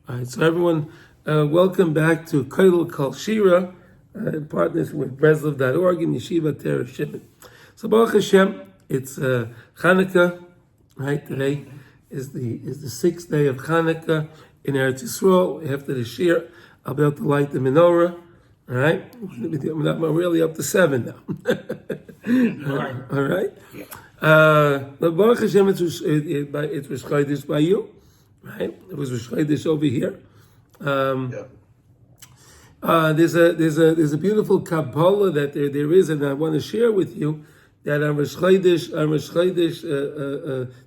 All right, so everyone, welcome back to Koilel Kol Shira, in partnership with Breslov.org and Yeshiva Terah Shimon. So Baruch Hashem, it's Chanukah, right? Today is the sixth day of Chanukah in Eretz Yisrael. After the Shir, I'll be able to light the menorah. All right, I'm really up to 7 now. All right. Baruch Hashem, it was Chodesh by you. Right, it was Rosh Chodesh over here. There's a beautiful Kabbalah that there is, and I want to share with you that on Rosh Chodesh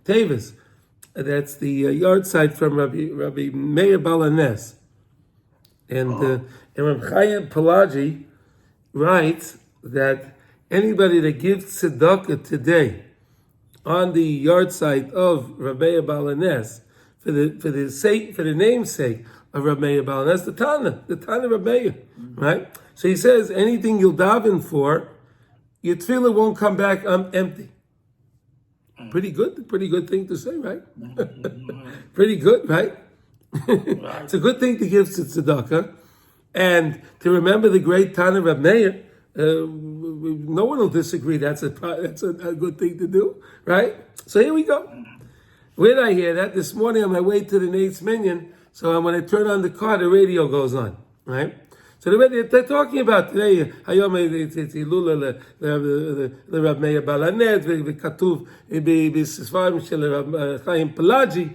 Teves, that's the yard site from Rabbi Meir Balanes, and Rabbi Chaim Pelagi writes that anybody that gives tzedakah today on the yard site of Rabbi Meir Balanes, for the namesake of Rabbi Meir Balanes, the Tana of Rabbi Meir, right? So he says anything you'll daven for, your tefillah won't come back empty. Pretty good thing to say, right? Pretty good, right? It's a good thing to give to tzedakah, and to remember the great Tana of Rabbi Meir. No one will disagree. That's a good thing to do, right? So here we go. Where did I hear that? This morning on my way to the Nate's Minyan. So when I turn on the car, the radio goes on, right? So they're talking about today, Hayom it's Hilula the Rabbi Meir Balanes, v'katuv b'sfarim shel Rabbi Chaim Pelagi,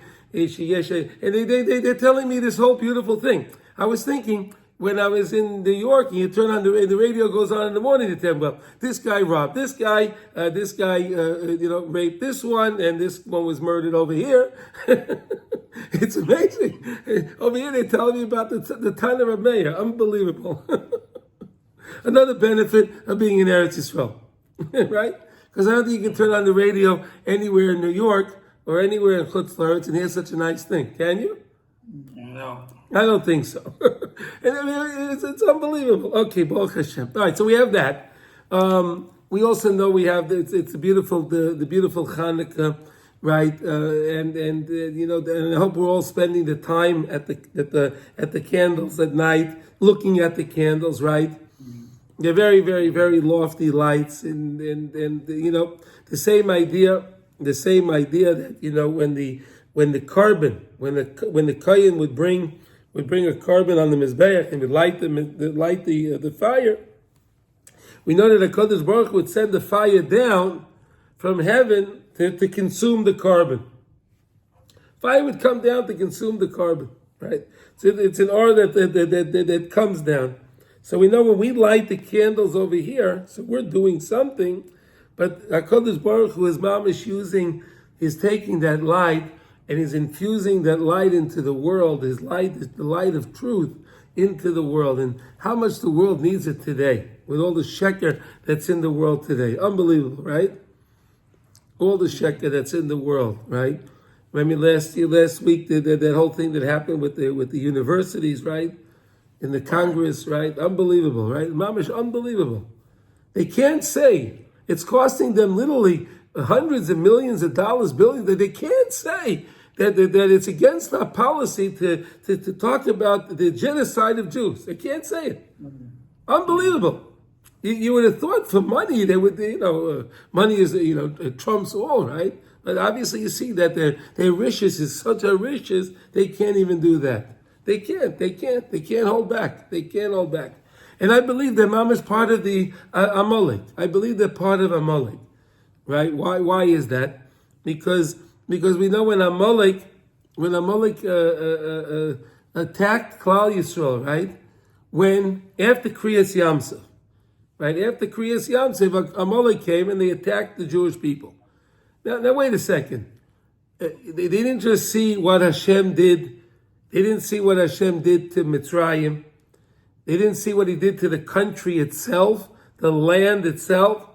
and they're telling me this whole beautiful thing. I was thinking, when I was in New York, and you turn on the radio goes on in the morning, you tell me, well, this guy robbed this guy, raped this one, and this one was murdered over here. It's amazing. Over here, they're telling me about the Tana of Meir. Unbelievable. Another benefit of being in Eretz Yisrael, right? Because I don't think you can turn on the radio anywhere in New York or anywhere in Chutz La'aretz and hear such a nice thing. Can you? No. I don't think so. And I mean, it's unbelievable. Okay, Baruch Hashem. All right, so we have that. We also know we have it's a beautiful the beautiful Chanukah, right? And I hope we're all spending the time at the candles at night, looking at the candles, right? They're very, very, very lofty lights, and the same idea that when the kohen would bring a carbon on the mizbeach and would light the fire, we know that the Kodesh Baruch Hu would send the fire down from heaven to consume the carbon. Fire would come down to consume the carbon, right? So it's an order that comes down. So we know when we light the candles over here, so we're doing something, but HaKadosh Baruch Hu is mamish he's taking that light and he's infusing that light into the world. His light is the light of truth into the world, and how much the world needs it today with all the sheker that's in the world today. Unbelievable, right? All the sheker that's in the world, right? I mean, last week, that whole thing that happened with the universities, right? In the Congress, right? Unbelievable, right? Mamish, unbelievable. They can't say it's costing them literally hundreds of millions of dollars, billions. They can't say that it's against our policy to talk about the genocide of Jews. They can't say it. Unbelievable. You would have thought for money they would, money is trumps all, right? But obviously you see that their riches is such a riches they can't even do that. They can't hold back. They can't hold back. And I believe that Mom is part of the Amalek. I believe they're part of Amalek. Right? Why is that? Because we know when Amalek attacked Klal Yisrael, right? After Kriyas Yamsuf, right? After Kriyas Yamsuf, Amalek came and they attacked the Jewish people. Now wait a second. They didn't just see what Hashem did. They didn't see what Hashem did to Mitzrayim. They didn't see what He did to the country itself, the land itself.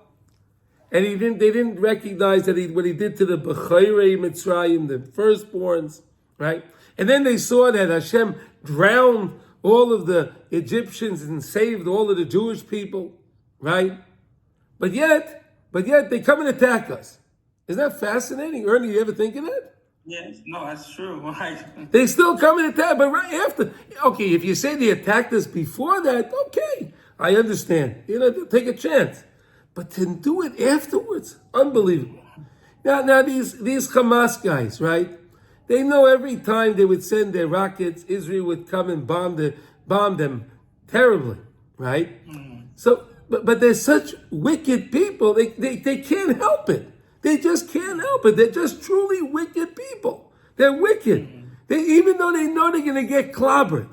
And they didn't recognize that what he did to the Bechorei Mitzrayim, the firstborns, right? And then they saw that Hashem drowned all of the Egyptians and saved all of the Jewish people, right? But yet they come and attack us. Isn't that fascinating? Ernie, you ever think of that? Yes, no, that's true. Right. They still come and attack, but right after, okay, if you say they attacked us before that, okay, I understand. They'll take a chance. But to do it afterwards, unbelievable. Now these Hamas guys, right? They know every time they would send their rockets, Israel would come and bomb them terribly, right? So, but they're such wicked people. They can't help it. They just can't help it. They're just truly wicked people. They're wicked. Even though they know they're going to get clobbered,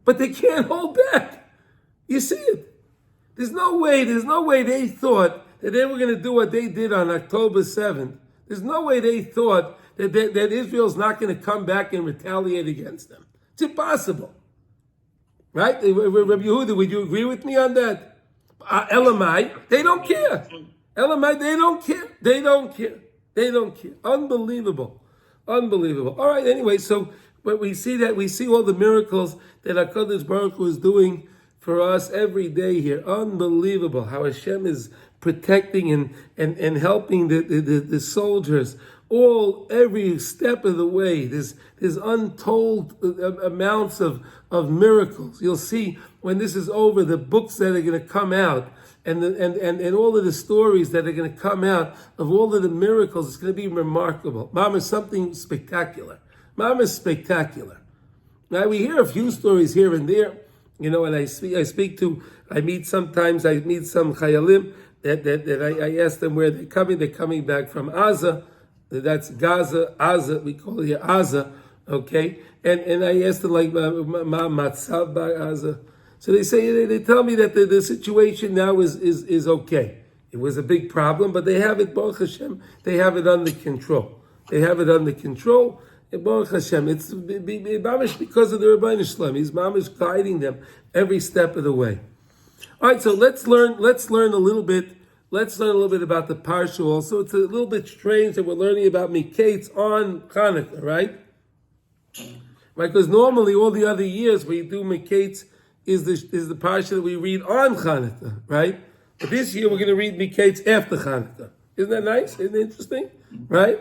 but they can't hold back. You see it. There's no way they thought that they were going to do what they did on October 7th. There's no way they thought that Israel's not going to come back and retaliate against them. It's impossible. Right? Rabbi Yehuda, would you agree with me on that? Elamite, they don't care. Elamite, they don't care. They don't care. They don't care. Unbelievable. Unbelievable. All right, anyway, so but we see all the miracles that HaKadosh Baruch Hu is doing for us every day here. Unbelievable how Hashem is protecting and helping the soldiers every step of the way. There's untold amounts of miracles. You'll see when this is over, the books that are going to come out and all of the stories that are going to come out of all of the miracles. It's going to be remarkable. Mom is something spectacular. Mom is spectacular. Now we hear a few stories here and there. And I meet some chayalim that I ask them where they're coming. They're coming back from Gaza. That's Gaza, we call it here Gaza, okay? And I asked them like, Matzav Gaza. So they tell me that the situation now is okay. It was a big problem, but they have it, Baruch Hashem, they have it under control. They have it under control. And Baruch Hashem, it's mamish because of the Rebbeinu Shlem. He's mamish guiding them every step of the way. All right, so let's learn a little bit. Let's learn a little bit about the Parsha also. It's a little bit strange that we're learning about Mikeitz on Chanukah, right? Right, because normally all the other years we do Mikeitz is the Parsha that we read on Chanukah, right? But this year we're going to read Mikeitz after Chanukah. Isn't that nice? Isn't it interesting? Right?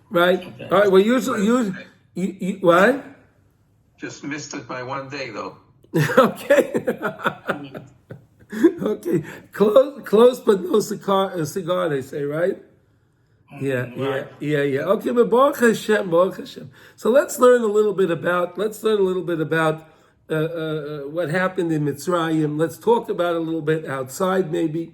Right. Okay. All right. Well, usually what? Just missed it by one day, though. Okay. Okay. Close, but no cigar. They say, right? Yeah. Okay, but Baruch Hashem. So let's learn a little bit about what happened in Mitzrayim. Let's talk about it a little bit outside, maybe.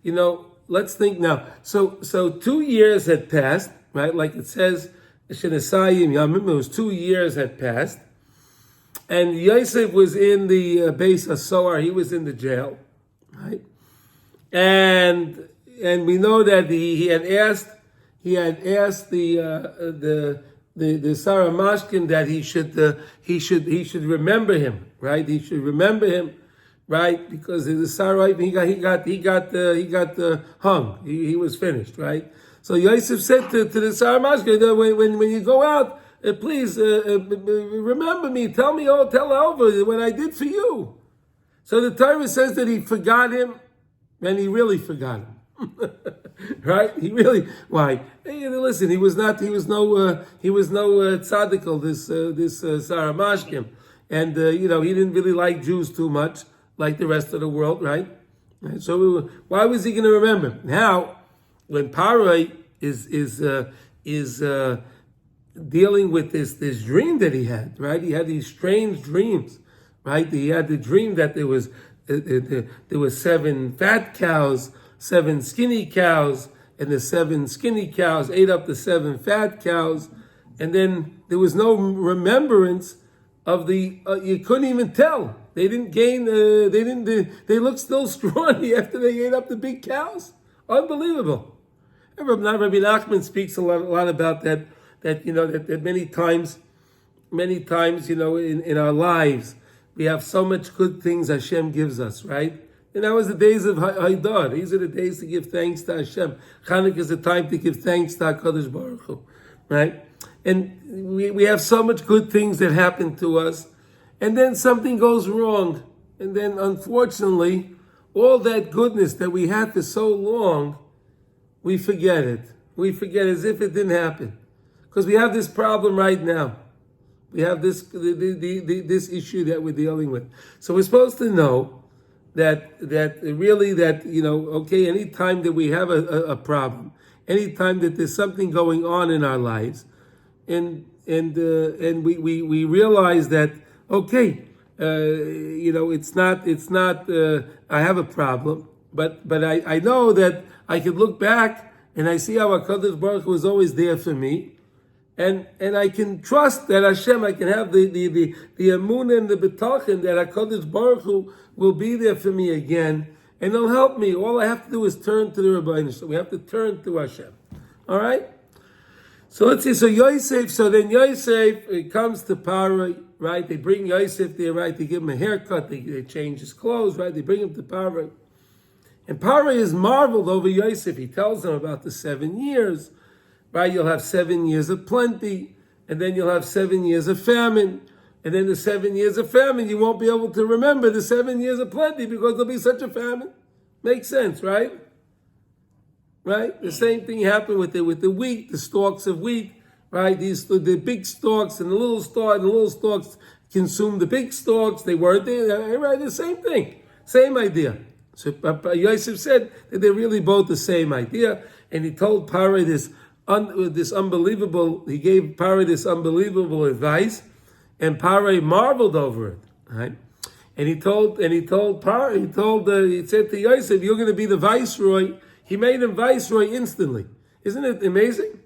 Let's think now. So 2 years had passed. Right, like it says, Shenasayim Yamim, it was 2 years had passed, and Yosef was in the base of Soar. He was in the jail, right? And we know that he had asked the Saramashkin that he should remember him, right? He should remember him, right? Because the Sarai he got hung. He was finished, right? So Yosef said to the Saramashkin, when you go out, please remember me. Tell Elva what I did for you. So the Torah says that he forgot him, and he really forgot him. Right? He really, why? Hey, listen, he was no tzaddikel, this Saramashkin, and he didn't really like Jews too much, like the rest of the world, right? So why was he going to remember? Now, when Paroi is dealing with this dream that he had, right? He had these strange dreams, right? He had the dream that there was 7 fat cows, 7 skinny cows, and the 7 skinny cows ate up the 7 fat cows, and then there was no remembrance of the. You couldn't even tell. They didn't gain. They looked still scrawny after they ate up the big cows. Unbelievable. Rabbi Nachman speaks a lot about that many times, in our lives, we have so much good things Hashem gives us, right? And that was the days of Haidar. These are the days to give thanks to Hashem. Chanukah is the time to give thanks to HaKadosh Baruch Hu, right? And we have so much good things that happen to us, and then something goes wrong, and then unfortunately, all that goodness that we had for so long, we forget it. We forget as if it didn't happen. Because we have this problem right now. We have this this issue that we're dealing with. So we're supposed to know that really okay, anytime that we have a problem, anytime that there's something going on in our lives, and we realize that okay, it's not I have a problem, but I know that I could look back and I see how HaKadosh Baruch Hu was always there for me. And I can trust that Hashem, I can have the emunah and the bitachon that HaKadosh Baruch Hu will be there for me again, and he'll help me. All I have to do is turn to the Rebbeinu. So we have to turn to Hashem. All right? So let's see. So then Yosef comes to Paro, right? They bring Yosef there, right? They give him a haircut. They change his clothes, right? They bring him to Paro. And Paro is marveled over Yosef. He tells them about the 7 years. Right, you'll have 7 years of plenty, and then you'll have 7 years of famine, and then the 7 years of famine, you won't be able to remember the 7 years of plenty because there'll be such a famine. Makes sense, right? Right? The same thing happened with the wheat, the stalks of wheat, right? The big stalks and the little stalks consumed the big stalks. They weren't there, right? The same thing, same idea. So Yosef said that they're really both the same idea, and he told Paro he gave Paro this unbelievable advice, and Paro marveled over it, right? And he said to Yosef, "You're going to be the viceroy." He made him viceroy instantly. Isn't it amazing?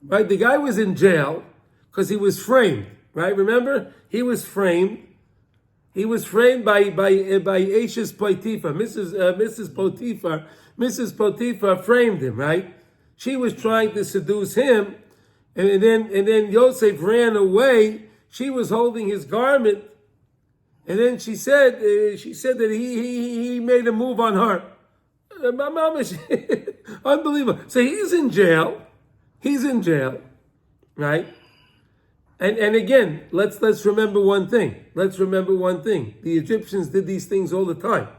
Right? The guy was in jail because he was framed. Right? Remember, he was framed. He was framed by Ashes Potiphar, Mrs. Potiphar. Mrs. Potiphar framed him. Right? She was trying to seduce him, and then Yosef ran away. She was holding his garment, and then she said that he made a move on her. Unbelievable. So he's in jail. Right? And again, let's remember one thing. The Egyptians did these things all the time.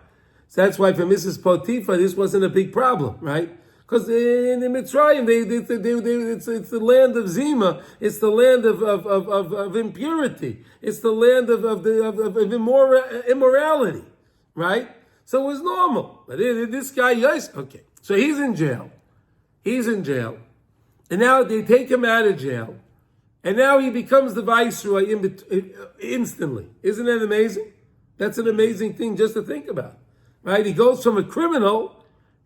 So that's why for Mrs. Potiphar, this wasn't a big problem, right? Because in Mitzrayim, it's the land of Zima. It's the land of impurity. It's the land of immorality, right? So it was normal. But this guy, yes, okay. So he's in jail. And now they take him out of jail. And now he becomes the viceroy instantly. Isn't that amazing? That's an amazing thing just to think about, right? He goes from a criminal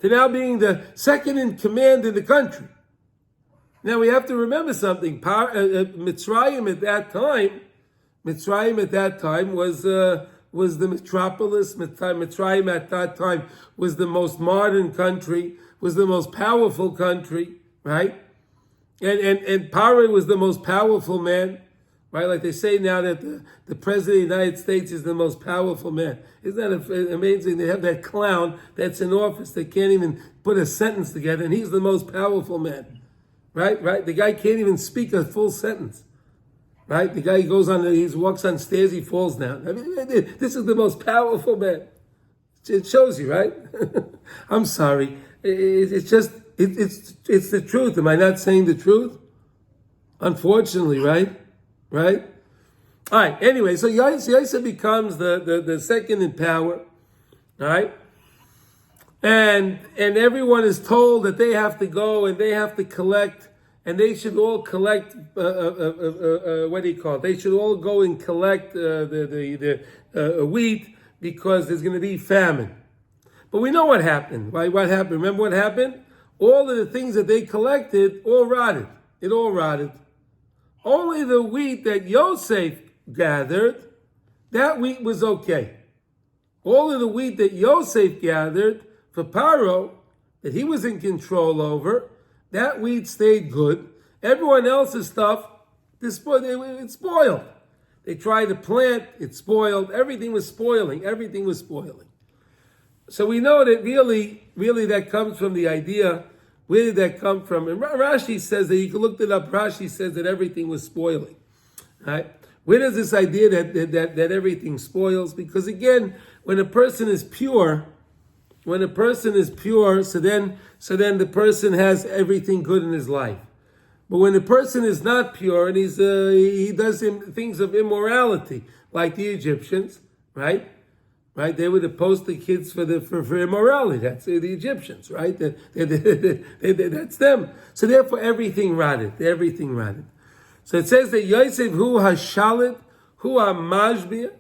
to now being the second in command in the country. Now we have to remember something. Mitzrayim at that time was the metropolis. Mitzrayim at that time was the most modern country, was the most powerful country, right? And Paro was the most powerful man, right? Like they say now that the president of the United States is the most powerful man. Isn't that amazing? They have that clown that's in office that can't even put a sentence together, and he's the most powerful man, right? The guy can't even speak a full sentence, right? The guy he walks on stairs, he falls down. I mean, this is the most powerful man. It shows you, right? I'm sorry. It's the truth. Am I not saying the truth? Unfortunately, right? Right? All right. Anyway, so Yosef becomes the second in power. All right. And everyone is told that they have to go and they have to collect, and they should all collect. What do you call it? They should all go and collect the wheat because there's going to be famine. But we know what happened. Right? What happened? Remember what happened? All of the things that they collected all rotted. It all rotted. Only the wheat that Yosef gathered, that wheat was okay. All of the wheat that Yosef gathered for Paro, that he was in control over, that wheat stayed good. Everyone else's stuff, it spoiled. They tried to plant, it spoiled. Everything was spoiling. So we know that really that comes from the idea. Where did that come from? And Rashi says that, you can look it up, Rashi says that everything was spoiling. Right? Where does this idea that everything spoils? Because again, when a person is pure, when a person is pure, so then the person has everything good in his life. But when a person is not pure and he does things of immorality, like the Egyptians, right? Right? They would oppose the kids for immorality. That's the Egyptians, right? That's them. So therefore, everything rotted. Everything rotted. So it says that Yosef hu hashalit hu hamashbia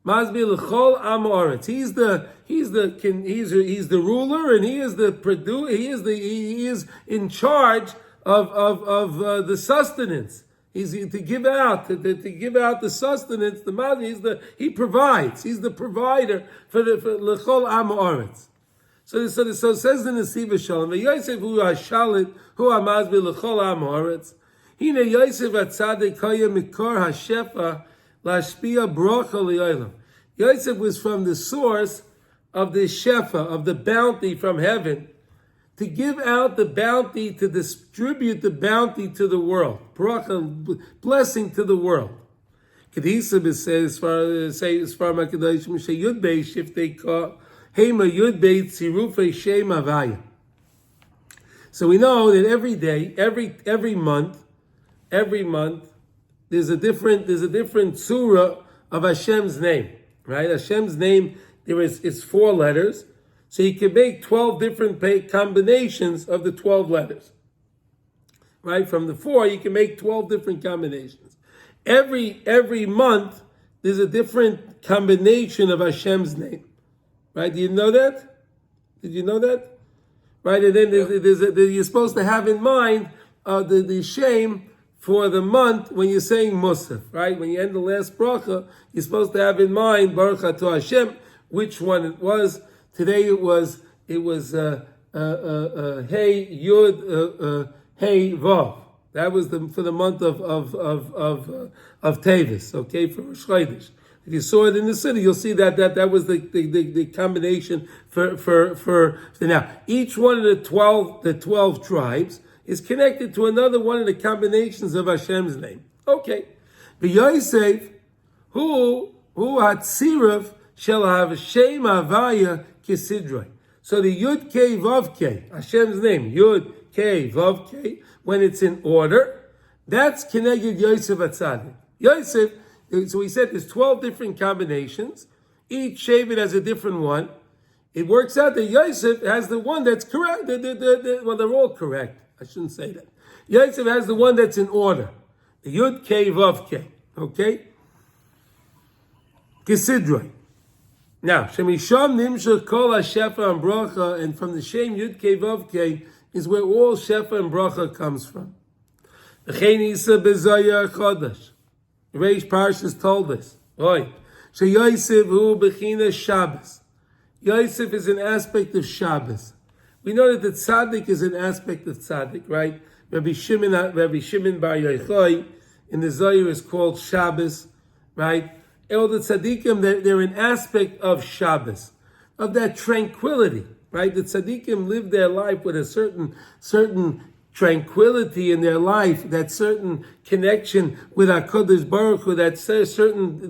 masbia l'chol am haaretz. He's the ruler, and he is in charge of the sustenance. He's to give out the sustenance. He provides. He's the provider for l'chol am haaretz. So it says in the Siva Shalom, Yosef hu hashalit hu hamazbi l'chol am haaretz. Hine Yosef atzadik kaya mikor hashefa lashpia brocha li'olam. Yosef was from the source of the shefa, of the bounty from heaven, to give out the bounty, to distribute the bounty to the world. Bracha, blessing to the world. Kedisa says, as far Makadosh Moshe Yudbei Shiftei Ka Hema Yudbei Tzirufei Shem Avaya. So we know that every day, every month, there's a different surah of Hashem's name, right? Hashem's name, it's 4 letters. So you can make 12 different combinations of the 12 letters. Right? From the 4, you can make 12 different combinations. Every month, there's a different combination of Hashem's name. Right? Do you know that? Did you know that? Right? And then you're supposed to have in mind the shame for the month when you're saying Musaf. Right? When you end the last bracha, you're supposed to have in mind Baruch Atah Hashem, which one it was. Today it was Hey Yud Hey Vav. That was for the month of Tevis, okay, for Rosh Chodesh. If you saw it in the city, you'll see that was the combination for now. Each one of the 12 tribes is connected to another one of the combinations of Hashem's name. Okay, the Yosef who Hatzirav shall have Shem Havaya Kisidroi. So the Yud Kei Vav Kei, Hashem's name, Yud Kei Vav Kei, when it's in order, that's connected Yosef Atzadik. Yosef, so we said there's 12 different combinations. Each Shevet has a different one. It works out that Yosef has the one that's correct. Well, they're all correct. I shouldn't say that. Yosef has the one that's in order. The Yud Kei Vav Kei. Okay? Kisidroi. Now, Shemisham Nimshach Kol HaShefa and Bracha, and from the Shem Yud Kei Vav Kei is where all Shefa and Bracha comes from. V'chein Isa B'Zayah Chodesh. Reish Parshas told us. Oi. She Yosef hu B'china Shabbos. Yosef is an aspect of Shabbos. We know that the tzaddik is an aspect of tzaddik, right? Rabbi Shimon Bar Yochai in the Zohar is called Shabbos, right? All the tzaddikim, they're an aspect of Shabbos, of that tranquility, right? The tzaddikim live their life with a certain tranquility in their life, that certain connection with HaKadosh Baruch Hu, that certain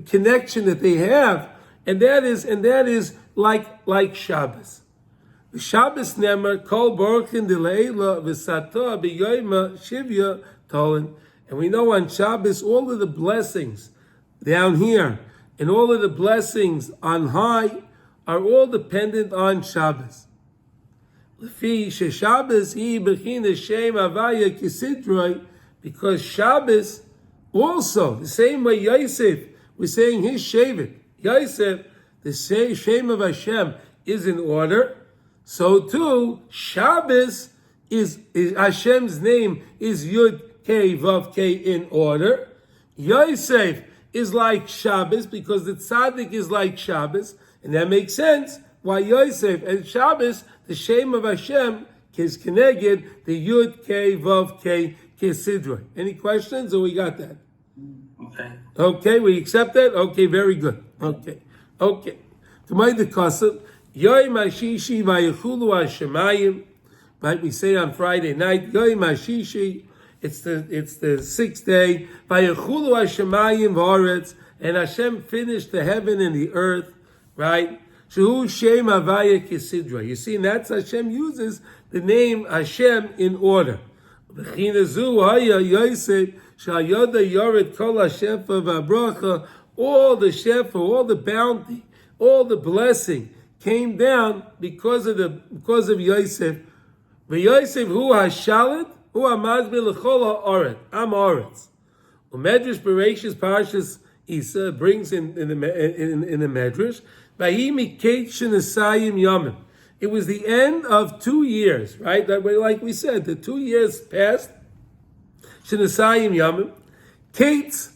connection that they have, and that is like Shabbos. The Shabbos nemer kol baruchin d'leila v'sata b'yoyma shivya tolen. And we know on Shabbos, all of the blessings down here and all of the blessings on high are all dependent on Shabbos. Lefi sheShabbos hi b'china shem avaya kisidroi, because Shabbos also, the same way Yosef was saying his shevet, Yosef, the same Shem of Hashem is in order, so too Shabbos is Hashem's name is Yud Kei Vav Kei in order. Yosef is like Shabbos because the tzaddik is like Shabbos, and that makes sense why Yosef and Shabbos, the Shem of Hashem, is connected the Yud Kei Vav Kei Kisidra. Any questions, or we got that? Okay. Okay, we accept that? Okay, very good. Okay. To my dekasam, Yoy Mashishi Vayechulu Hashemayim, like we say on Friday night, Yoy Mashishi, it's the 6th day, Vayechulu Hashemayim V'aretz, and Hashem finished the heaven and the earth, right? Shehu Shem Havaya Kisidra. You see, and that's Hashem uses the name Hashem in order. B'china zu haya Yosef shayoda yored kol hashefa v'abracha. All the shefa, all the bounty, all the blessing came down because of Yosef. V'Yosef hu hashalit hu hamazbir l'chol ha'oret. Am oretz. Umedrash Bereshis Parshas Isa brings in the Medrash. Vahi miketz shenasayim yamim. It was the end of 2 years, right? That way, like we said, the 2 years passed. Shenasayim yamim. Ketz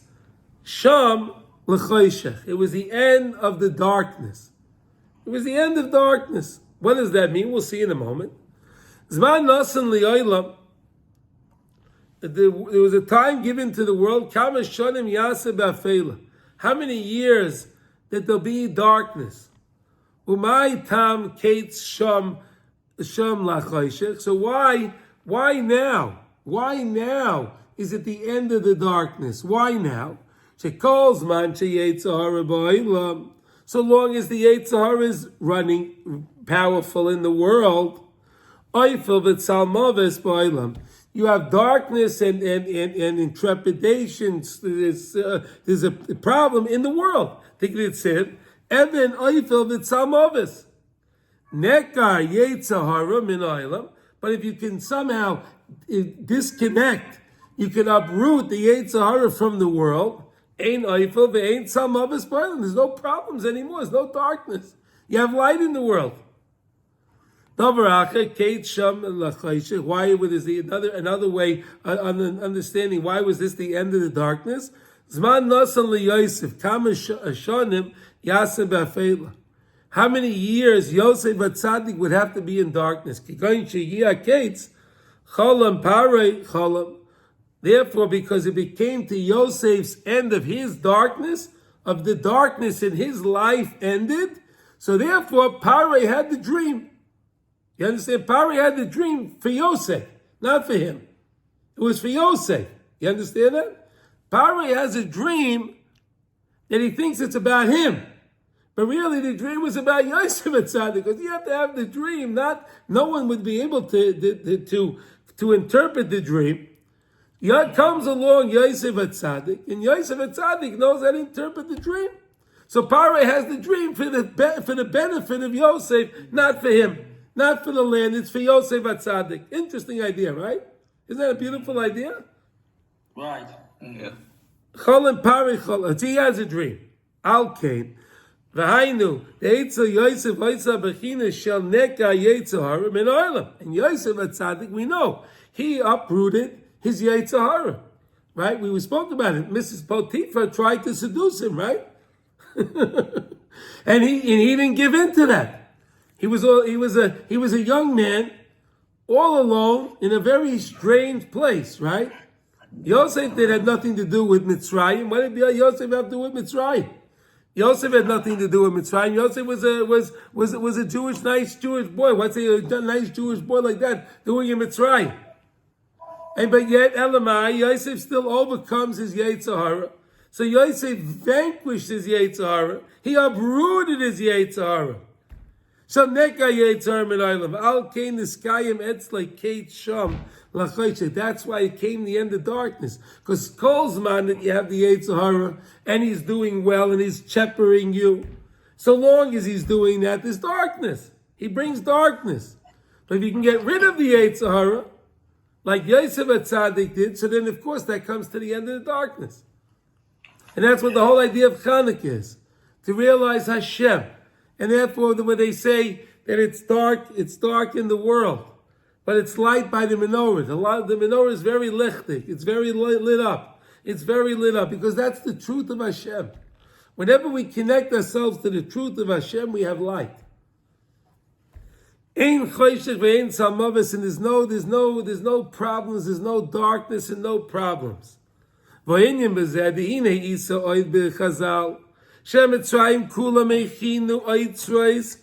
sham l'choshech. It was the end of the darkness. It was the end of darkness. What does that mean? We'll see in a moment. Zman nasan li'olam. There was a time given to the world. Kama shonim yaseh b'afela. How many years that there'll be darkness? Umay tam ketz sham lachoshech. So why now? Why now is it the end of the darkness? Why now? Shekol zman sheyetzahara ba'olam. So long as the Yetzirah is running powerful in the world, oifel v'tzalmaves ba'olam. You have darkness and intrepidation. There's a problem in the world. Think it said, Evan oifel v'tzalmaves. Nekar Yetzirah min olam. But if you can somehow disconnect, you can uproot the Yetzirah from the world. Ain't oifel ve'ain tzalmaves ba'olam. There's no problems anymore. There's no darkness. You have light in the world. Why was another way understanding why was this the end of the darkness? How many years Yosef Tzaddik would have to be in darkness? Therefore, because it became to Yosef's end of his darkness, of the darkness in his life ended, so therefore Paroi had the dream. You understand? Pari had the dream for Yosef, not for him. It was for Yosef. You understand that? Pari has a dream that he thinks it's about him. But really the dream was about Yosef Tzaddik, because you have to have the dream. No one would be able to interpret the dream. Comes along Yosef Tzaddik, and Yosef Tzaddik knows how to interpret the dream. So Pari has the dream for the benefit of Yosef, not for him. Not for the land, it's for Yosef Tzaddik. Interesting idea, right? Isn't that a beautiful idea? Right. Yeah. Cholim pari chol. He has a dream. Al kain. V'hainu. De'etzel Yosef Oitza b'china shel neka Yetzirah min olam. And Yosef Tzaddik, we know, he uprooted his Yetzirah. Right? We spoke about it. Mrs. Potiphar tried to seduce him, right? and he didn't give in to that. He was a young man, all alone in a very strange place, right? Yosef had nothing to do with Mitzrayim. What did Yosef have to do with Mitzrayim? Yosef had nothing to do with Mitzrayim. Yosef was a nice Jewish boy. What's a nice Jewish boy like that doing in Mitzrayim? But yet, Elamai, Yosef still overcomes his Yetzirah. So Yosef vanquished his Yetzirah. He uprooted his Yetzirah. So neka Yetzirah min olam. Al kain niskayim etzlei kate sham lachoshech. That's why it came the end of darkness. Because Kolzman that you have the Yetzirah and he's doing well and he's shepherding you. So long as he's doing that, there's darkness. He brings darkness. But if you can get rid of the Yetzirah, like Yosef Tzaddik did, so then of course that comes to the end of the darkness. And that's what the whole idea of Chanukah is. To realize Hashem. And therefore, when they say that it's dark in the world, but it's light by the menorah. The menorah is very lichtig. It's very lit up. It's very lit up because that's the truth of Hashem. Whenever we connect ourselves to the truth of Hashem, we have light. Ein choshech ve'ein tzalmaves, and there's no problems, there's no darkness and no problems. V'inyan b'zeh hine isa oid b'chazal. Shemitzrayim kula mechinu oitzrois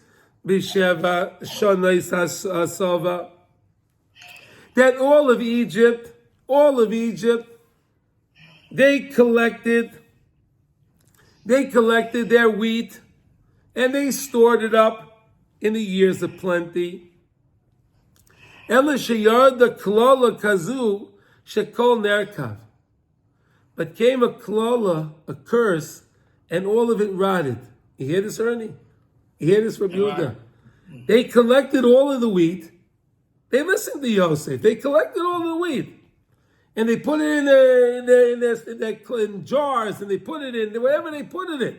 b'sheva shonais hasova. That all of Egypt, they collected their wheat and they stored it up in the years of plenty. Ela sheyarda klola kazu shekol nerkav. But came a klola, a curse, and all of it rotted. You hear this, Ernie? You hear this from Yehuda? They collected all of the wheat. They listened to Yosef. They collected all of the wheat. And they put it in jars, and they put it in, wherever they put it in.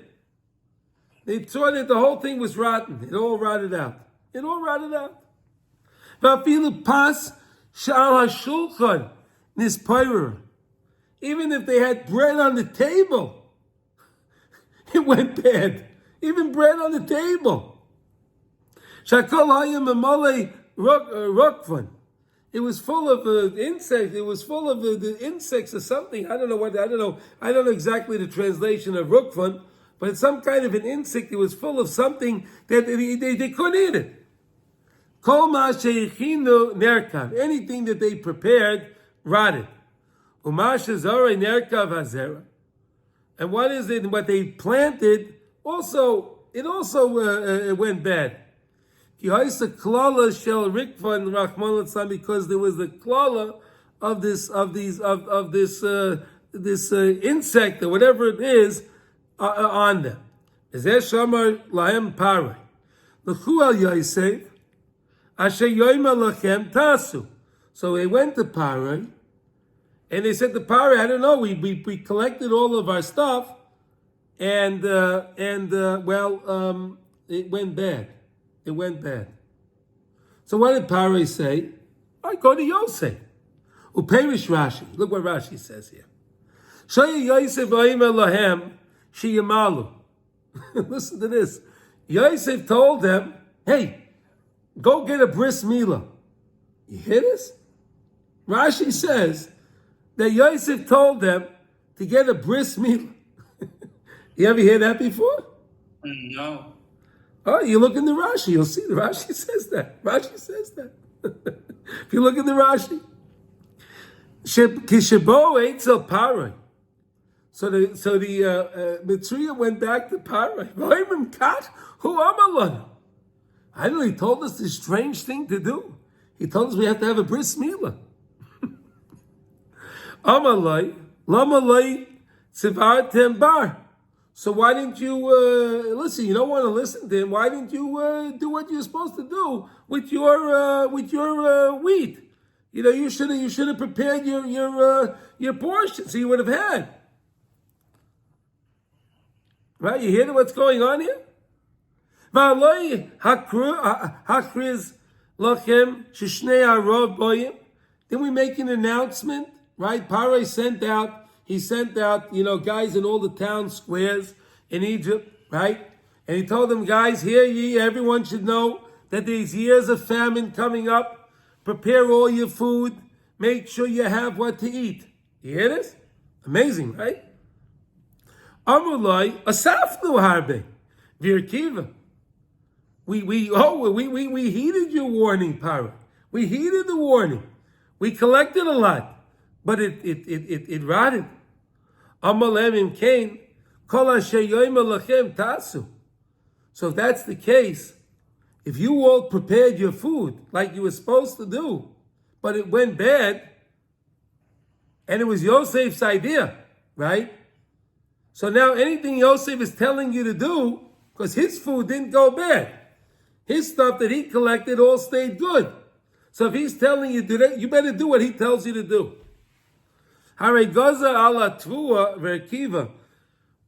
They saw that the whole thing was rotten. It all rotted out. It all rotted out. V'afilu pas sha'al hashulchan nispayrer. Even if they had bread on the table, it went bad. Even bread on the table. Shakol hayam amale rokvan. It was full of insects. It was full of the insects or something. I don't know exactly the translation of rukvan, but it's some kind of an insect. It was full of something that they couldn't eat it. Kol ma sheichinu nerkav. Anything that they prepared rotted. Umasha zara nerkav hazera. And what is it? What they planted it also went bad. Because there was the klala of this insect or whatever it is on them. So they went to Parai, and they said to Parai, I don't know, we collected all of our stuff, and it went bad. It went bad. So what did Parai say? I go to Yosef. Uperish Rashi. Look what Rashi says here. Shaya Yosef v'ayim lahem sheyamalu. Listen to this. Yosef told them, hey, go get a bris milah. You hear this? Rashi says that Yosef told them to get a bris milah. You ever hear that before? No. Oh, you look in the Rashi, you'll see the Rashi says that. Rashi says that. If you look in the Rashi. Kishabo Eitzel Parai. So the Mitzriya went back to Parai. Who amalana? I know he told us this strange thing to do. He told us we have to have a bris milah. Amalai, lamalai, tzivartem bar. So why didn't you listen? You don't want to listen to him. Why didn't you do what you're supposed to do with your wheat? You know, you should have prepared your portion so you would have had. Right? You hear what's going on here? Then we make an announcement, right? Parai sent out. He sent out, guys in all the town squares in Egypt, right? And he told them, guys, hear ye, everyone should know that there's years of famine coming up. Prepare all your food. Make sure you have what to eat. You hear this? Amazing, right? Amulai asafnu harbe virkiva. We heeded your warning, Parai. We heeded the warning. We collected a lot, but it rotted. Amalem Cain, kol lachem tasu. So if that's the case, if you all prepared your food like you were supposed to do, but it went bad, and it was Yosef's idea, right? So now anything Yosef is telling you to do, because his food didn't go bad, his stuff that he collected all stayed good. So if he's telling you to do that, you better do what he tells you to do. Haregoza ala tvua verkiva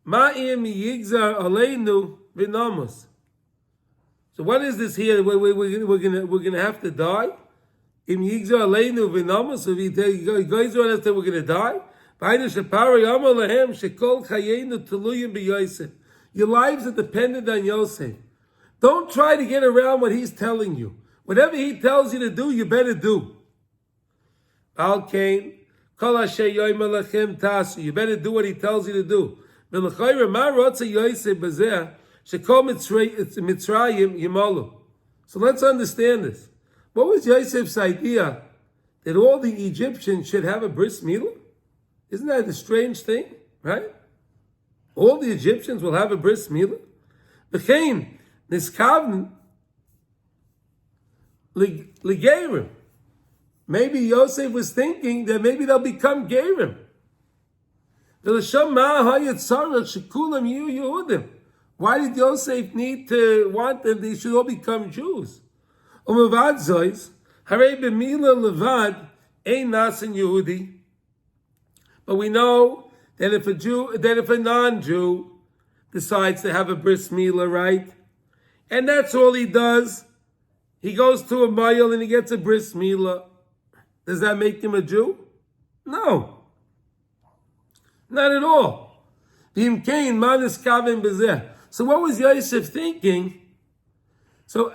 ma'im yigzar aleinu v'namus. So what is this here? We're gonna have to die. Im yigzar aleinu v'namus. If he goes on us that we're gonna die. Your lives are dependent on Yosef. Don't try to get around what he's telling you. Whatever he tells you to do, you better do. Al Cain. You better do what he tells you to do. So let's understand this. What was Yosef's idea that all the Egyptians should have a bris milah? Isn't that a strange thing, right? All the Egyptians will have a bris milah. Niskaven Ligerim. Maybe Yosef was thinking that maybe they'll become Gerim. Why did Yosef need to want them? They should all become Jews. But we know that if a non-Jew decides to have a bris milah, right, and that's all he does, he goes to a mayil and he gets a bris milah. Does that make him a Jew? No, not at all. So what was Yosef thinking? So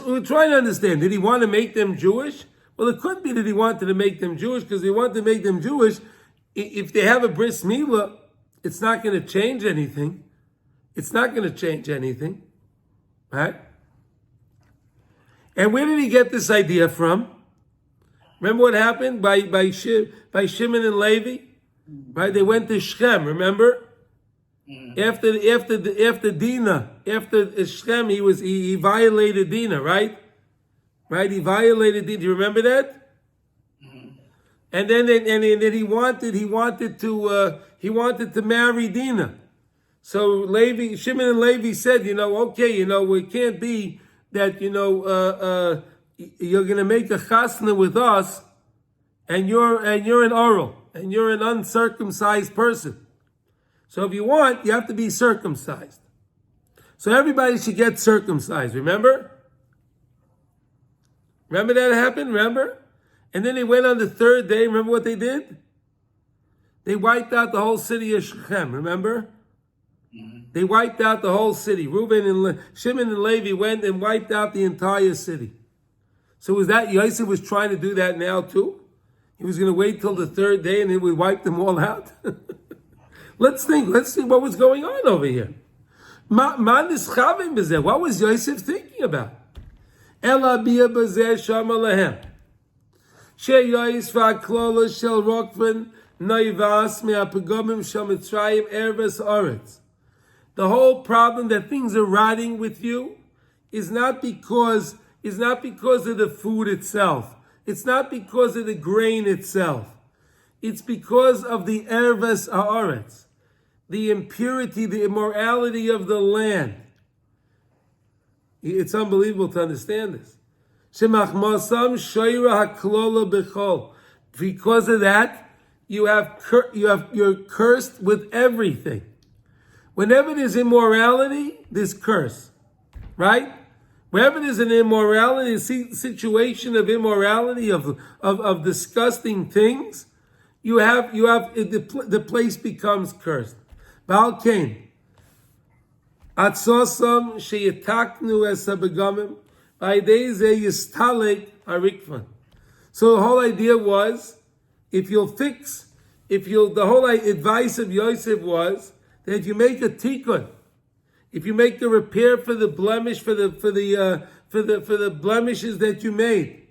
we're trying to understand, did he want to make them Jewish? Well, it could be that he wanted to make them Jewish, because he wanted to make them Jewish. If they have a bris milah, it's not going to change anything. It's not going to change anything. Right? And where did he get this idea from? Remember what happened by Shimon and Levi? Right? They went to Shechem, remember? After Dinah, after Shechem, he violated Dinah, right? Right? He violated Dinah. Do you remember that? And then he wanted to marry Dinah. So Shimon and Levi said, okay, it can't be that you're going to make a chasna with us, and you're an oral, and you're an uncircumcised person. So if you want, you have to be circumcised. So everybody should get circumcised. Remember? Remember that happened? Remember? And then they went on the third day. Remember what they did? They wiped out the whole city of Shechem. Remember? They wiped out the whole city. Shimon and Levi went and wiped out the entire city. So was that Yosef was trying to do that now too? He was going to wait till the third day and then we wipe them all out? Let's think. Let's see what was going on over here. What was Yosef thinking about? Ela bia bazeh shama lehem. She Yosef v'aklola shel rokven noivas me'apagomim shel Mitzrayim erves oretz. The whole problem that things are rotting with you is not because of the food itself. It's not because of the grain itself. It's because of the erves haaretz, the impurity, the immorality of the land. It's unbelievable to understand this. Because of that, you're cursed with everything. Whenever there's immorality, there's curse, right? Wherever there's an immorality, a situation of immorality, of disgusting things, the place becomes cursed. Baal Cain. Atzosam sheyataknu esabegamim ba'ideze yistalek harikvan. So the whole idea was, the whole advice of Yosef was that if you make a tikkun, if you make the repair for the blemish, for the blemishes that you made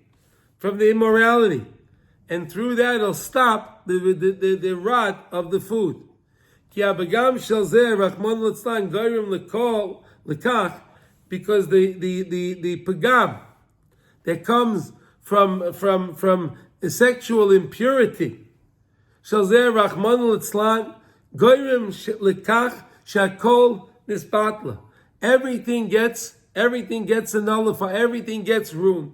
from the immorality, and through that it'll stop the rot of the food. Because the pagam that comes from sexual impurity, everything gets nullified, everything gets ruined.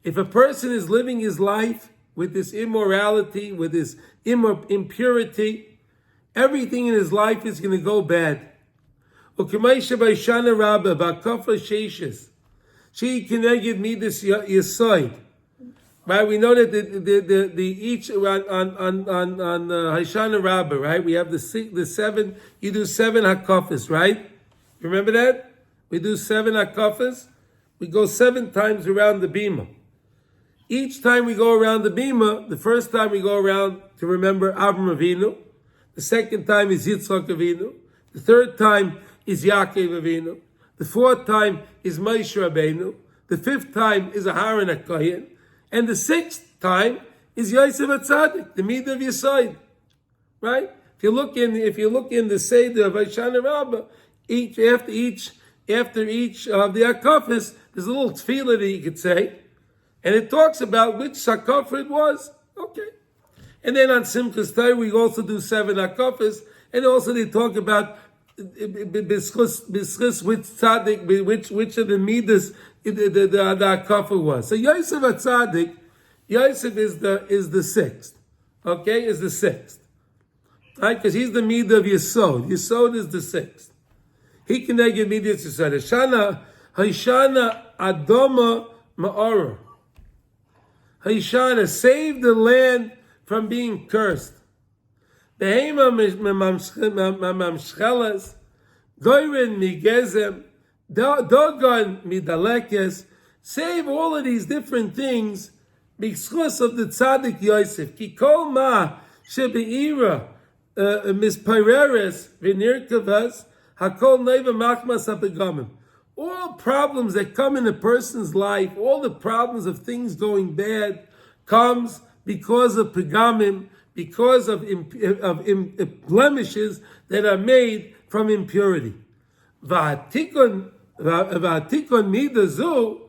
If a person is living his life with this immorality, with this impurity, everything in his life is going to go bad. Right, we know that the each on Hoshana Rabbah, right? We have the 7. You do 7 hakafas, right? Remember that? We do 7 hakafas. We go 7 times around the bima. Each time we go around the bima, the first time we go around to remember Avram Avinu. The second time is Yitzchak Avinu. The third time is Yaakov Avinu. The fourth time is Moshe Rabbeinu. The fifth time is Aharon HaKohen. And the 6th time is Yosef HaTzadik, the Midah of Yesod. Right? If you look in the Seder of Hoshana Rabbah, after each of the Akafis, there's a little tefillah that you could say, and it talks about which Sakafah it was. Okay. And then on Simchas Torah, we also do 7 Akafis, and also they talk about Bischus which tzaddik, which of the midas the Akafah was. So Yosef at tzaddik, Yosef is the sixth. Okay, is the sixth. Right? Because he's the midah of Yesod. Yesod is the sixth. He can give midas Yesod. Hoshana Adoma Ma'ora. Hoshana, save the land from being cursed. Behema mamshchelas, goyren migezem, dogon midalekes. Save all of these different things because of the tzaddik Yosef. Ki kol ma shebeira mispareres v'nirkavas hakol neiva machmas hapegamim. All problems that come in a person's life, all the problems of things going bad, comes because of pegamim, because of blemishes that are made from impurity. V'atikon midazu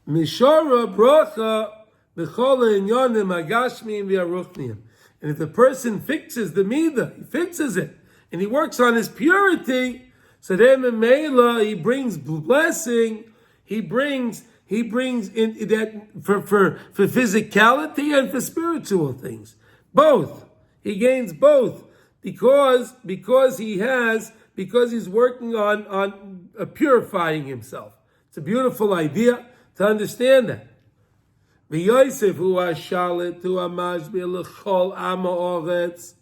mishora bracha b'chol inyanim agashmim v'aruchnim. And if the person fixes the midah, he fixes it, and he works on his purity, so then Mela, he brings blessing, he brings in that for physicality and for spiritual things. Both. He gains both because he's working on purifying himself. It's a beautiful idea to understand that. V'Yosef hu hashalit hu hamashbir l'chol ama oretz.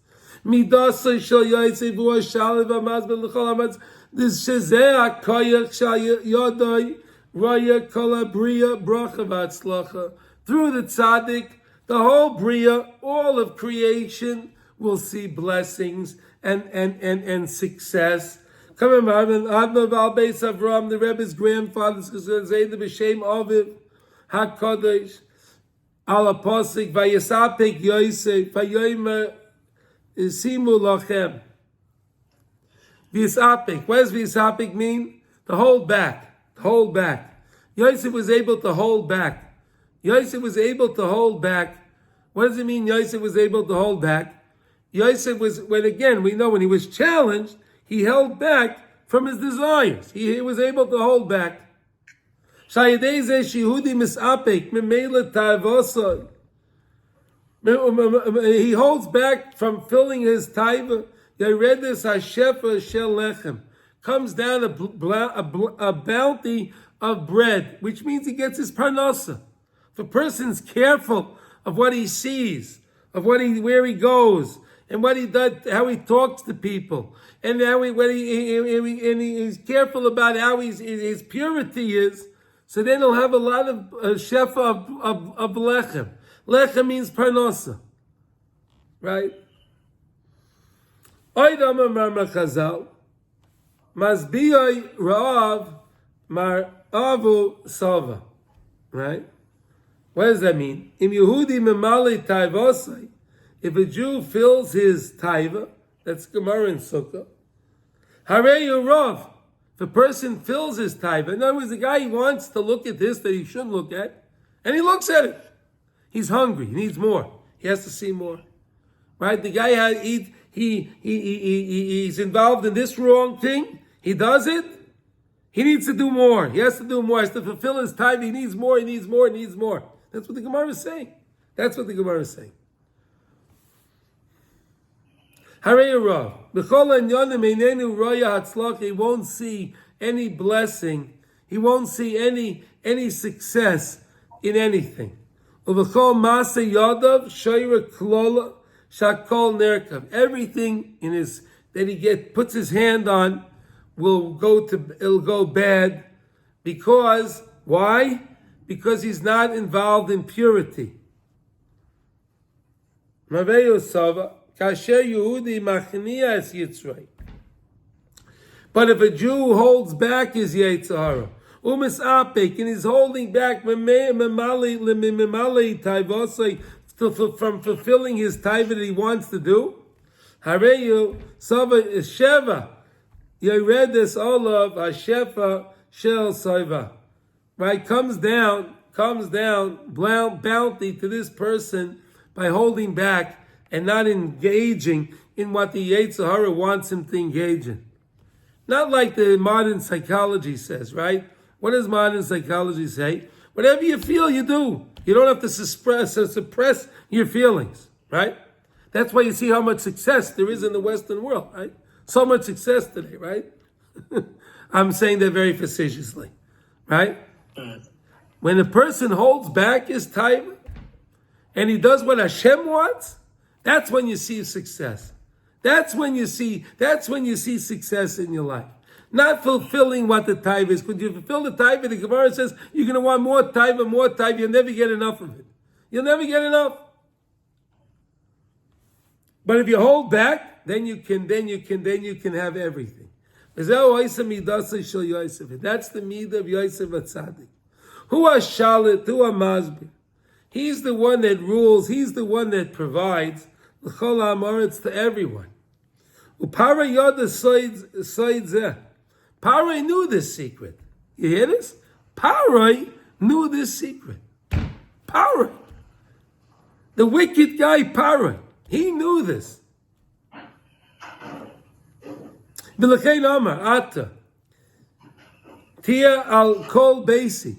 Midasai shel Yosef hu hashalit v'hamashbir l'chol ama oretz. This shezeh hakoyach shal yodai raya kol habriya bracha v'atzlacha. Through the tzaddik, the whole bria, all of creation, will see blessings and success. Come on, Adma Val Beis Avram, the Rebbe's grandfather, Zayda B'Shem Aviv HaKadosh, Al Apostle, Vayisapek Yosef, Vayomer Simu Lachem. Vayisapek. What does Vayisapek mean? To hold back. Hold back. Yosef was able to hold back. Yosef was able to hold back. What does it mean Yosef was able to hold back? Yosef was, we know when he was challenged, he held back from his desires. He was able to hold back. He holds back from filling his taiva. Comes down a bounty of bread, which means he gets his parnasa. If a person's careful of what he sees, of where he goes, and what he does, how he talks to people, and he's careful about how his purity is, so then he'll have a lot of shefa of lechem. Lechem means parnasa, right? Oidam amar machazal, masbiyoi ra'av mar avu salva, right? What does that mean? Im Yehudi memali taivosai. If a Jew fills his taiva, that's Gemara in Sukkah. Harei Rav. If a person fills his taiva, in other words, the guy wants to look at this that he shouldn't look at, and he looks at it. He's hungry. He needs more. He has to see more. Right? The guy he's involved in this wrong thing. He does it. He needs to do more. He has to do more. He has to fulfill his taiva. He needs more. He needs more. He needs more. That's what the Gemara is saying. That's what the Gemara is saying. Harei Rav. He won't see any blessing. He won't see any success in anything. Everything in his that he puts his hand on it'll go bad. Because why? Because he's not involved in purity. But if a Jew holds back his Yetzirah, and he's holding back from fulfilling his taiva that he wants to do, Hareyu Sava Sheva. You read this all of Hashefa Shel Saiva. Right? Comes down, bounty to this person by holding back and not engaging in what the Yetzer Hara wants him to engage in. Not like the modern psychology says, right? What does modern psychology say? Whatever you feel, you do. You don't have to suppress your feelings, right? That's why you see how much success there is in the Western world, right? So much success today, right? I'm saying that very facetiously, right? When a person holds back his time and he does what Hashem wants, that's when you see success. That's when you see success in your life. Not fulfilling what the tithe is. When you fulfill the tithe, the Gemara says you're going to want more tithe and more tithe. You'll never get enough of it. You'll never get enough. But if you hold back, then you can have everything. That's the midah of Yosef HaTzadik. Who are shalit? Who are masbir? He's the one that rules. He's the one that provides l'chol ha'amoritz to everyone. Upara yoda soid. Parai knew this secret. You hear this? Parai knew this secret. Parai. The wicked guy Parai. He knew this. B'lechein Amar, Ata. Tia al kol beisi.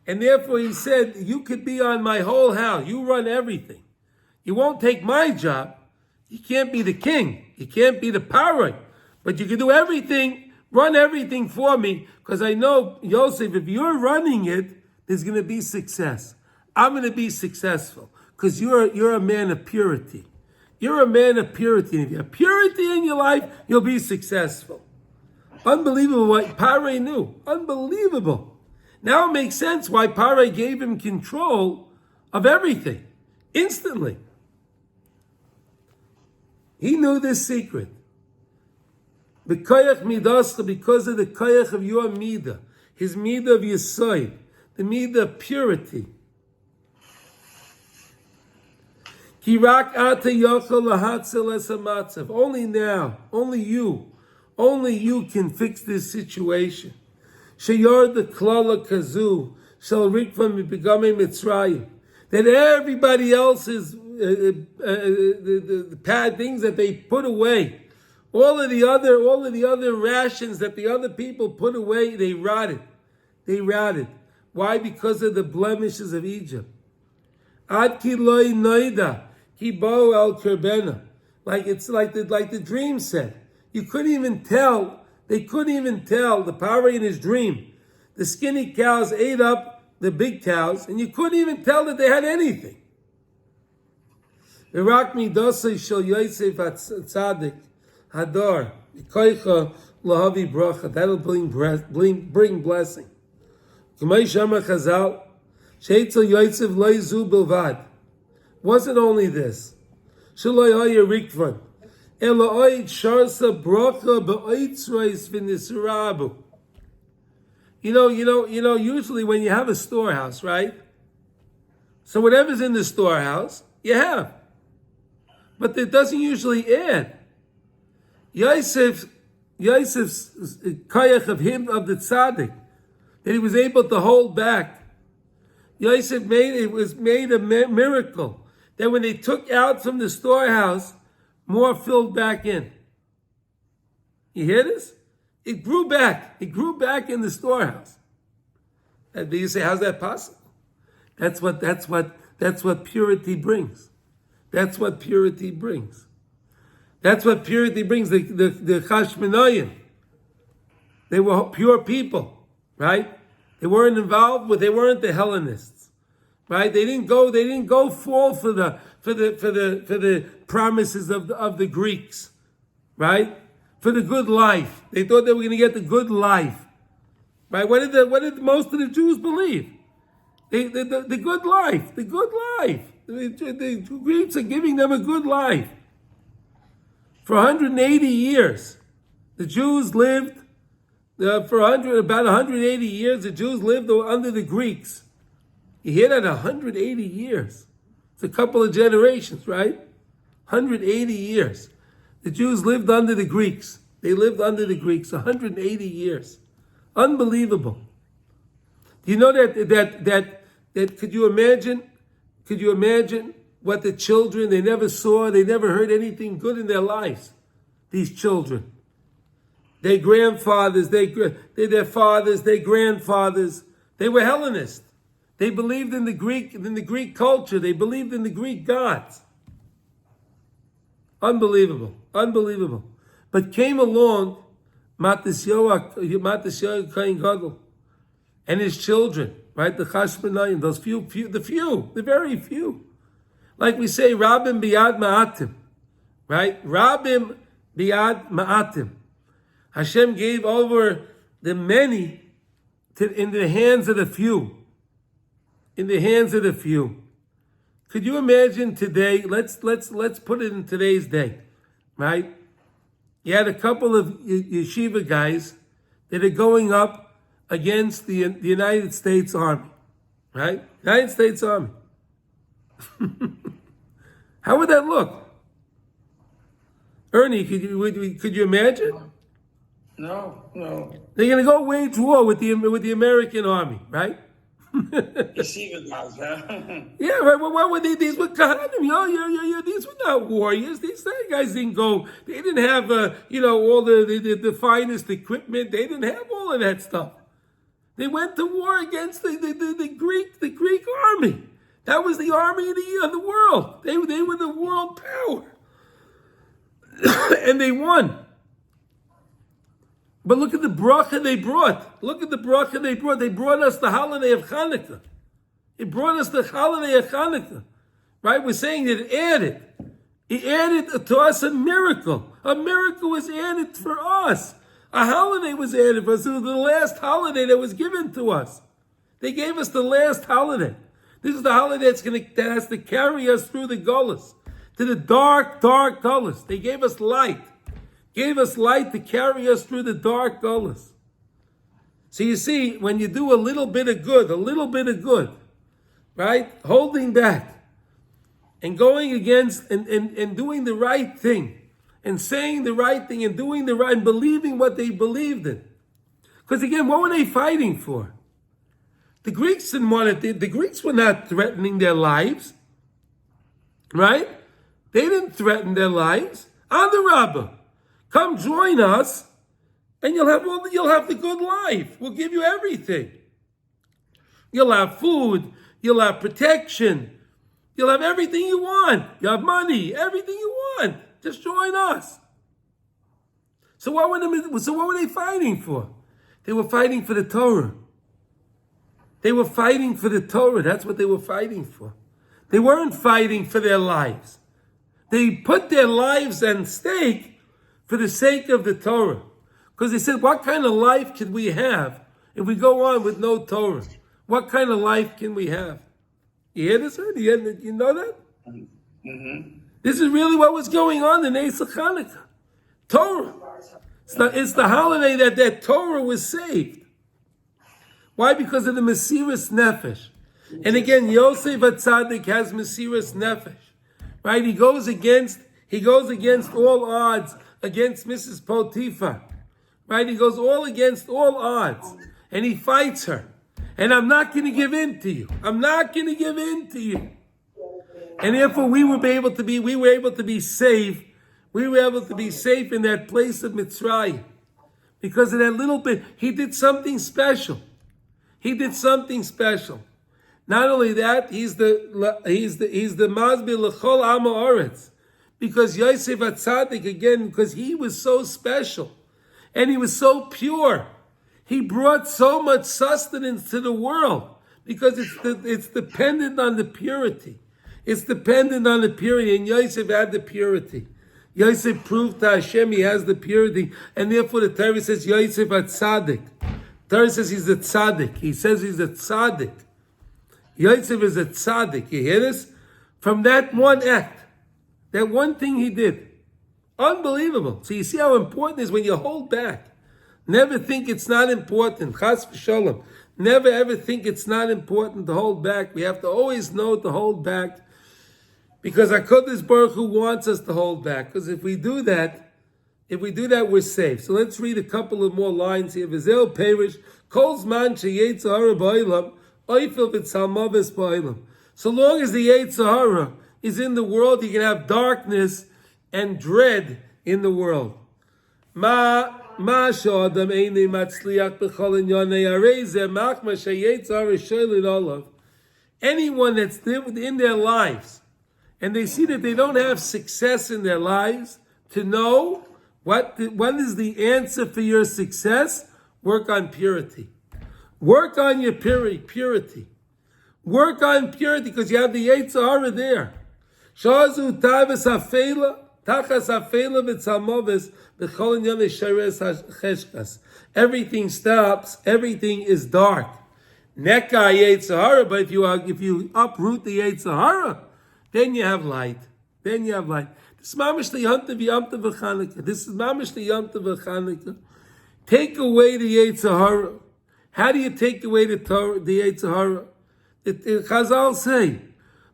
And therefore he said, you could be on my whole house. You run everything. You won't take my job. You can't be the king. You can't be the Parai. But you can do everything. Run everything for me, because I know, Yosef, if you're running it, there's going to be success. I'm going to be successful, because you're a man of purity. You're a man of purity. If you have purity in your life, you'll be successful. Unbelievable what Parai knew. Unbelievable. Now it makes sense why Parai gave him control of everything, instantly. He knew this secret. Because of the koyach of your midah, his midah of Yesod, the midah of purity. Only now, only you can fix this situation. Sheyar the klala kazu shall rik from begame Mitzrayim. That everybody else's the bad things that they put away. All of the other rations that the other people put away, they rotted. Why? Because of the blemishes of Egypt. Ad ki loy noida ki bo el kerbena. Like the dream said. You couldn't even tell. They couldn't even tell. The power in his dream. The skinny cows ate up the big cows, and you couldn't even tell that they had anything. Irak midosei shel Yosef HaTzadik. Hadar, Koicha Lahavi Bracha, that'll bring blessing. Kamei Shama Chazal, Sheitzel Yosef Leizu Bilvad. Wasn't only this. Shaloi Hoya Rikvan. Eloi Sharsa Bracha Be'oitzreis V'nisrabu. You know, usually when you have a storehouse, right? So whatever's in the storehouse, you have. But it doesn't usually add. Yosef's koyach of him, of the tzaddik, that he was able to hold back. Yosef made a miracle that when they took out from the storehouse, more filled back in. You hear this? It grew back. It grew back in the storehouse. And you say, how's that possible? That's what purity brings. That's what purity brings. That's what purity brings. The Chashmonaim. They were pure people, right? They weren't involved with. They weren't the Hellenists, right? They didn't go fall for the promises of the Greeks, right? For the good life. They thought they were going to get the good life, right? What did most of the Jews believe? The good life. The good life. The Greeks are giving them a good life. For 180 years, the Jews lived, about 180 years, the Jews lived under the Greeks. You hear that? 180 years. It's a couple of generations, right? 180 years. The Jews lived under the Greeks. They lived under the Greeks 180 years. Unbelievable. Do you know that could you imagine? Could you imagine what the children, they never saw, they never heard anything good in their lives, these children. Their grandfathers, their fathers, their grandfathers, they were Hellenists. They believed in the Greek culture. They believed in the Greek gods. Unbelievable. Unbelievable. But came along Matisyahu Kohen Gadol and his children, right? The Chashmonayim, those the very few. Like we say, Rabim Biad Ma'atim, right? Rabim Biad Ma'atim. Hashem gave over the many in the hands of the few. In the hands of the few. Could you imagine today? Let's put it in today's day, right? You had a couple of yeshiva guys that are going up against the United States Army, right? United States Army. How would that look? Ernie, could you imagine? No. They're going to go wage war with the American Army, right? Yeshiva guys, huh? Yeah, right. Well, what were these were Kohanim, these were not warriors. These guys didn't go. They didn't have, all the finest equipment. They didn't have all of that stuff. They went to war against the Greek army. That was the army of the world. They were the world power, and they won. But look at the bracha they brought. They brought us the holiday of Chanukah. It brought us the holiday of Chanukah. Right? We're saying that it added to us a miracle. A miracle was added for us. A holiday was added for us. It was the last holiday that was given to us. They gave us the last holiday. This is the holiday that has to carry us through the gullus, to the dark, dark gullus. They gave us light. Gave us light to carry us through the dark gullus. So you see, when you do a little bit of good, right? Holding back and going against and doing the right thing and saying the right thing and doing the right and believing what they believed in. Because again, what were they fighting for? The Greeks didn't want it. The Greeks were not threatening their lives, right? They didn't threaten their lives. Adarabah. Come join us, and you'll have the good life. We'll give you everything. You'll have food. You'll have protection. You'll have everything you want. You have money. Everything you want. Just join us. So what were they fighting for? They were fighting for the Torah. They were fighting for the Torah. That's what they were fighting for. They weren't fighting for their lives. They put their lives at stake for the sake of the Torah. Because they said, what kind of life can we have if we go on with no Torah? What kind of life can we have? You hear this? You know that? Mm-hmm. This is really what was going on in Eisach Chanukah. Torah. It's the holiday that Torah was saved. Why? Because of the Mesiras Nefesh. And again, Yosef HaTzadik has Mesiras Nefesh. Right? He goes against all odds, against Mrs. Potiphar. Right? He goes against all odds. And he fights her. And I'm not going to give in to you. I'm not going to give in to you. And therefore we were able to be safe. We were able to be safe in that place of Mitzrayim. Because of that little bit, he did something special. Not only that, he's the Masbi L'chol Am Haaretz. Because Yosef HaTzadik, again, because he was so special and he was so pure, he brought so much sustenance to the world because it's dependent on the purity. It's dependent on the purity, and Yosef had the purity. Yosef proved to Hashem he has the purity, and therefore the Torah says Yosef HaTzadik. The Torah says he's a tzaddik. He says he's a tzaddik. Yosef is a tzaddik. You hear this? From that one act. That one thing he did. Unbelievable. So you see how important it is when you hold back. Never think it's not important. Chas v'sholom. Never ever think it's not important to hold back. We have to always know to hold back. Because HaKadosh Baruch Hu wants us to hold back. Because if we do that, we're safe. So let's read a couple of more lines here. V'zeu perish, kol zman sheyetz hara ba'olam, oifel v'tzalmavis ba'olam. So long as the Yetzer Hara is in the world, you can have darkness and dread in the world. Anyone that's in their lives and they see that they don't have success in their lives, to know what is the answer for your success? Work on purity. Work on your purity. Work on purity because you have the Yetzer Hara there. Shazu tavas hafela. Everything stops. Everything is dark. Neka Yetzer Hara, but if you uproot the Yetzer Hara, then you have light. This is mamish the Yom Tov v'Chanukah. This is mamish the Yom Tov v'Chanukah. Take away the Yetzer Hara. How do you take away the Yetzer Hara? The Chazal say,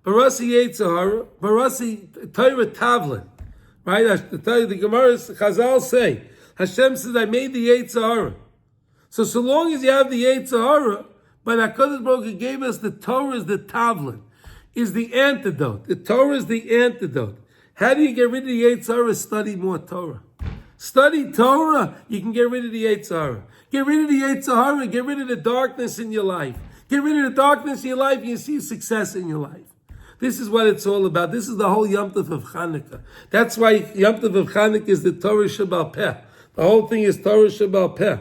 Barasi Yetzer Hara, Barasi Torah Tavlin. Right? The Gemara, Chazal say, Hashem says, I made the Yetzer Hara. So long as you have the Yetzer Hara, but HaKadosh Baruch Hu gave us the Torah is the Tavlin, is the antidote. The Torah is the antidote. How do you get rid of the Yetzer Hara? Study more Torah. Study Torah, you can get rid of the Yetzer Hara. Get rid of the Yetzer Hara, get rid of the darkness in your life. Get rid of the darkness in your life, and you see success in your life. This is what it's all about. This is the whole Yom Tov of Chanukah. That's why Yom Tov of Chanukah is the Torah Shebal Peh. The whole thing is Torah Shebal Peh,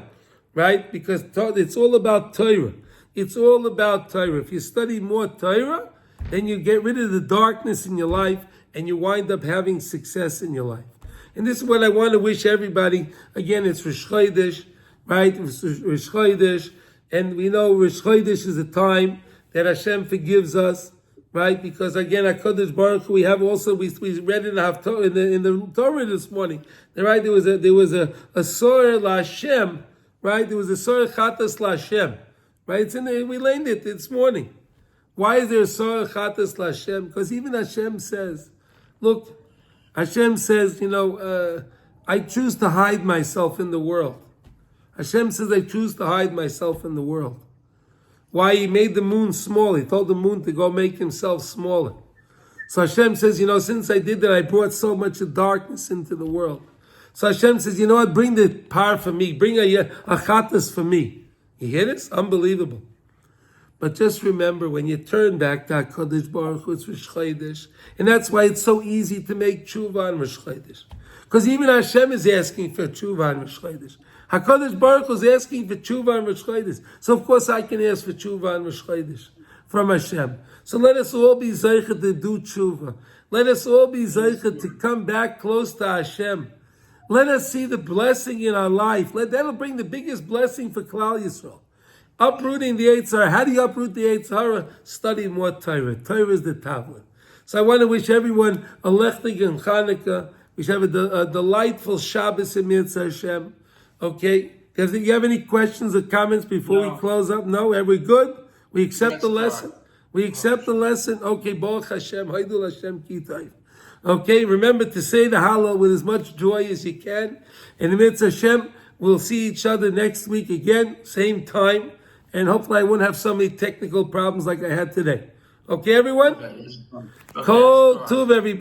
right? Because it's all about Torah. It's all about Torah. If you study more Torah, then you get rid of the darkness in your life, and you wind up having success in your life. And this is what I want to wish everybody. Again, it's Rosh Chodesh, right? It's Rosh Chodesh, and we know Rosh Chodesh is a time that Hashem forgives us. Right, because again, HaKadosh Baruch Hu, we read in the Torah this morning. Right, there was a Sorah LaHashem. Right, there was a Sorah Chatas LaHashem. Right, it's in there. We learned it this morning. Why is there a Sorah Chatas LaHashem? Because even Hashem says, look, Hashem says, I choose to hide myself in the world. Hashem says, I choose to hide myself in the world. Why he made the moon small. He told the moon to go make himself smaller. So Hashem says, since I did that, I brought so much darkness into the world. So Hashem says, you know what, bring the par for me. Bring a chatas for me. You hear this? Unbelievable. But just remember, when you turn back to HaKadosh Baruch Hu, it's Rosh Chodesh. And that's why it's so easy to make tshuva on Rosh Chodesh. Because even Hashem is asking for tshuva on Rosh Chodesh. HaKadosh Baruch Hu is asking for tshuva on Rosh Chodesh. So of course I can ask for tshuva on Rosh Chodesh from Hashem. So let us all be zeicha to do tshuva. Let us all be zeicha to come back close to Hashem. Let us see the blessing in our life. That'll bring the biggest blessing for Klal Yisrael. Uprooting the Yetzer Hara. How do you uproot the Yetzer Hara? Study more Torah. Torah is the Tavlin. So I want to wish everyone a lechtig and Chanukah. We should have a delightful Shabbos in Mitzvah Hashem. Okay? Do you have any questions or comments before we close up? No? Are we good? We accept the lesson? We accept the lesson? Okay, Baruch Hashem, Haidul Hashem Kitayv. Okay, remember to say the Hallel with as much joy as you can. And in Mitzvah Hashem, we'll see each other next week again, same time. And hopefully I won't have so many technical problems like I had today. Okay, everyone? Kol Tuv, everybody.